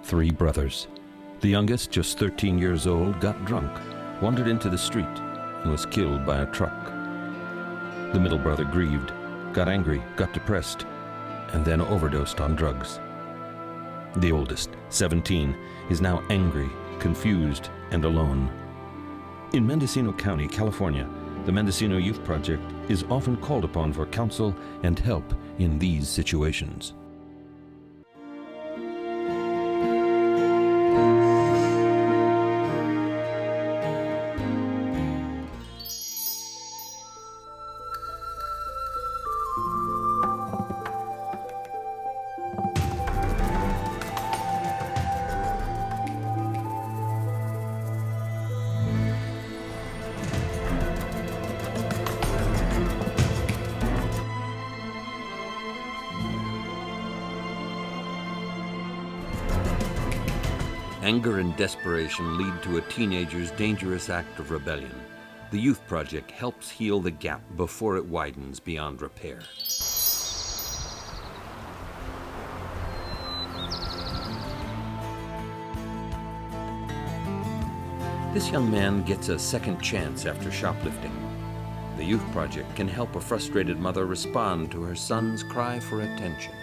three brothers. The youngest, just 13 years old, got drunk, wandered into the street, and was killed by a truck. The middle brother grieved, got angry, got depressed, and then overdosed on drugs. The oldest, 17, is now angry, confused, and alone. In Mendocino County, California, the Mendocino Youth Project is often called upon for counsel and help in these situations. Anger and desperation lead to a teenager's dangerous act of rebellion. The Youth Project helps heal the gap before it widens beyond repair. This young man gets a second chance after shoplifting. The Youth Project can help a frustrated mother respond to her son's cry for attention.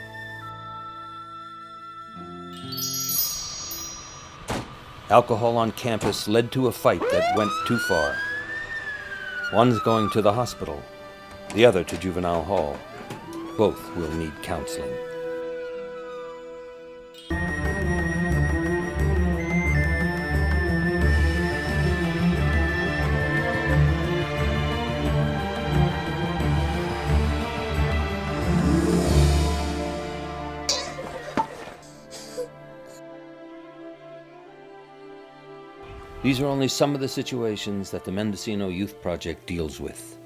Alcohol on campus led to a fight that went too far. One's going to the hospital, the other to juvenile hall. Both will need counseling. These are only some of the situations that the Mendocino Youth Project deals with.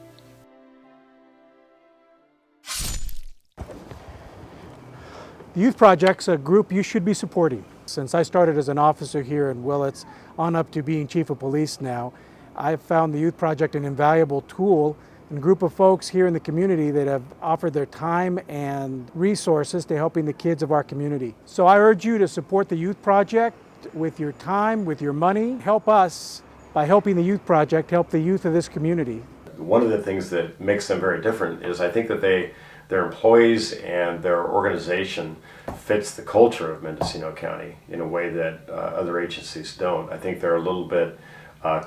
The Youth Project's a group you should be supporting. Since I started as an officer here in Willits on up to being Chief of Police now, I've found the Youth Project an invaluable tool and a group of folks here in the community that have offered their time and resources to helping the kids of our community. So I urge you to support the Youth Project with your time, with your money. Help us by helping the Youth Project help the youth of this community. One of the things that makes them very different is I think that their employees and their organization fits the culture of Mendocino County in a way that other agencies don't. I think they're a little bit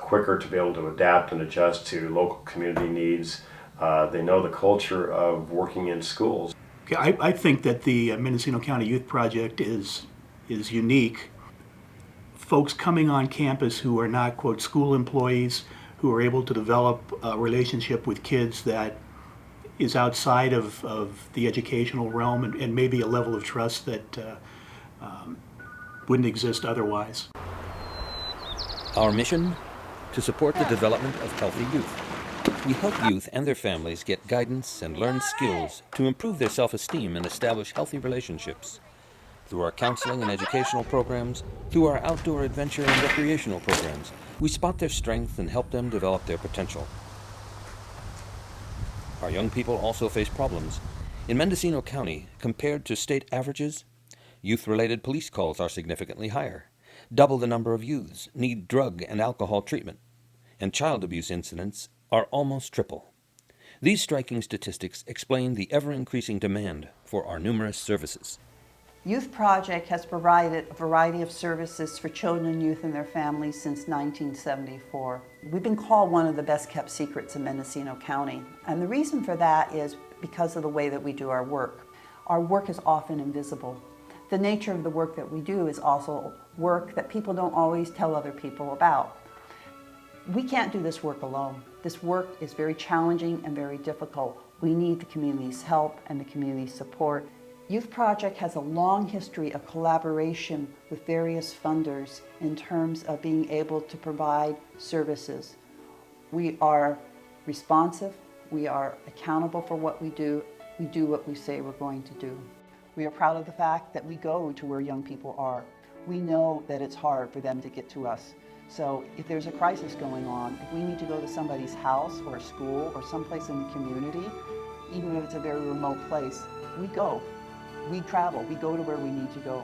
quicker to be able to adapt and adjust to local community needs. They know the culture of working in schools. Okay, I think that the Mendocino County Youth Project is unique. Folks coming on campus who are not, quote, school employees, who are able to develop a relationship with kids that is outside of the educational realm and maybe a level of trust that wouldn't exist otherwise. Our mission? To support the development of healthy youth. We help youth and their families get guidance and learn skills to improve their self-esteem and establish healthy relationships. Through our counseling and educational programs, through our outdoor adventure and recreational programs, we spot their strength and help them develop their potential. Our young people also face problems. In Mendocino County, compared to state averages, youth-related police calls are significantly higher. Double the number of youths need drug and alcohol treatment, and child abuse incidents are almost triple. These striking statistics explain the ever-increasing demand for our numerous services. Youth Project has provided a variety of services for children and youth and their families since 1974. We've been called one of the best kept secrets in Mendocino County, and the reason for that is because of the way that we do our work. Our work is often invisible. The nature of the work that we do is also work that people don't always tell other people about. We can't do this work alone. This work is very challenging and very difficult. We need the community's help and the community's support. Youth Project has a long history of collaboration with various funders in terms of being able to provide services. We are responsive, we are accountable for what we do what we say we're going to do. We are proud of the fact that we go to where young people are. We know that it's hard for them to get to us. So if there's a crisis going on, if we need to go to somebody's house or a school or someplace in the community, even if it's a very remote place, we go. We travel, we go to where we need to go.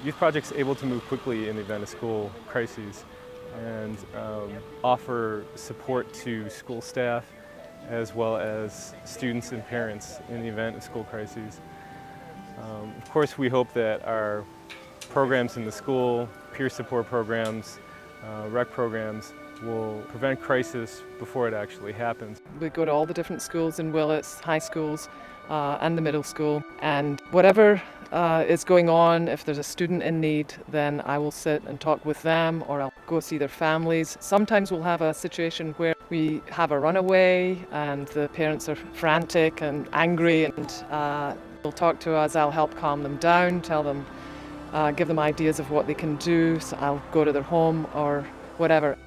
Youth Project's able to move quickly in the event of school crises and offer support to school staff as well as students and parents in the event of school crises. Of course, we hope that our programs in the school, peer support programs, rec programs, will prevent crisis before it actually happens. We go to all the different schools in Willits, high schools and the middle school, and whatever is going on, if there's a student in need, then I will sit and talk with them, or I'll go see their families. Sometimes we'll have a situation where we have a runaway and the parents are frantic and angry, and they'll talk to us. I'll help calm them down, tell them, give them ideas of what they can do. So I'll go to their home or whatever.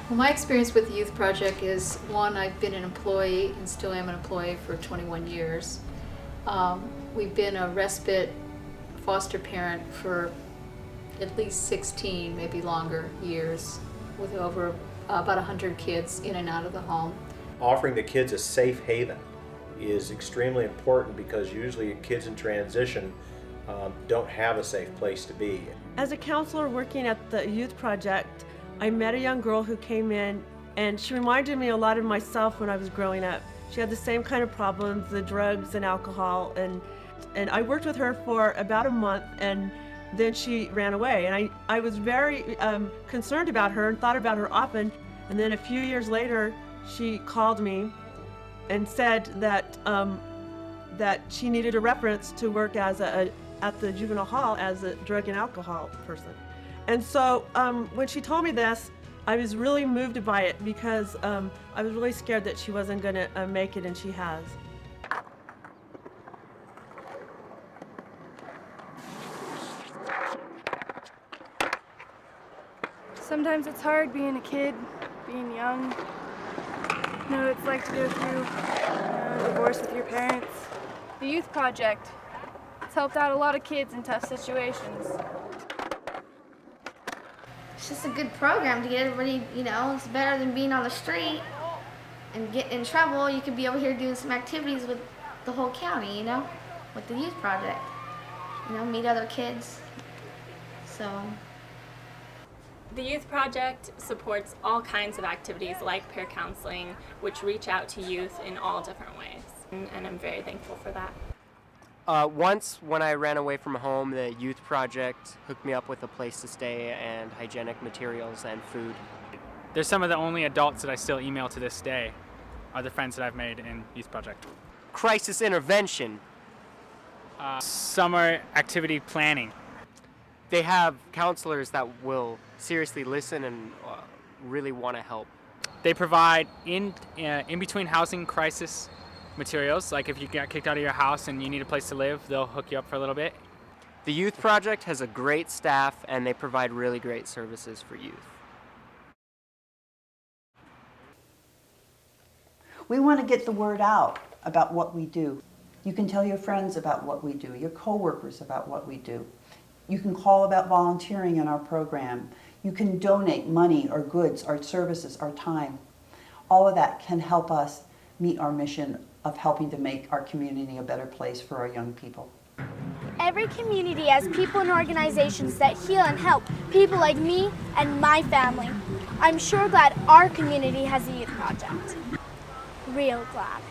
Well, my experience with the Youth Project is, one, I've been an employee and still am an employee for 21 years. We've been a respite foster parent for at least 16, maybe longer, years, with over about 100 kids in and out of the home. Offering the kids a safe haven is extremely important because usually kids in transition don't have a safe place to be. As a counselor working at the Youth Project, I met a young girl who came in, and she reminded me a lot of myself when I was growing up. She had the same kind of problems, the drugs and alcohol, and I worked with her for about a month, and then she ran away. And I was very concerned about her and thought about her often. And then a few years later, she called me and said that that she needed a reference to work as at the juvenile hall as a drug and alcohol person. And so when she told me this, I was really moved by it because I was really scared that she wasn't going to make it, and she has. Sometimes it's hard being a kid, being young. You know, it's like to go through a divorce with your parents. The Youth Project, it's helped out a lot of kids in tough situations. It's just a good program to get everybody, you know, it's better than being on the street and get in trouble. You could be over here doing some activities with the whole county, you know, with the Youth Project. You know, meet other kids. So. The Youth Project supports all kinds of activities like peer counseling, which reach out to youth in all different ways, and I'm very thankful for that. Once, when I ran away from home, the Youth Project hooked me up with a place to stay and hygienic materials and food. They're some of the only adults that I still email to this day, are the friends that I've made in Youth Project. Crisis intervention. Summer activity planning. They have counselors that will seriously listen and really want to help. They provide in between housing crisis materials, like if you get kicked out of your house and you need a place to live, they'll hook you up for a little bit. The Youth Project has a great staff, and they provide really great services for youth. We want to get the word out about what we do. You can tell your friends about what we do, your coworkers about what we do. You can call about volunteering in our program. You can donate money or goods, our services, our time. All of that can help us meet our mission of helping to make our community a better place for our young people. Every community has people and organizations that heal and help people like me and my family. I'm sure glad our community has a Youth Project. Real glad.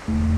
Mm-hmm.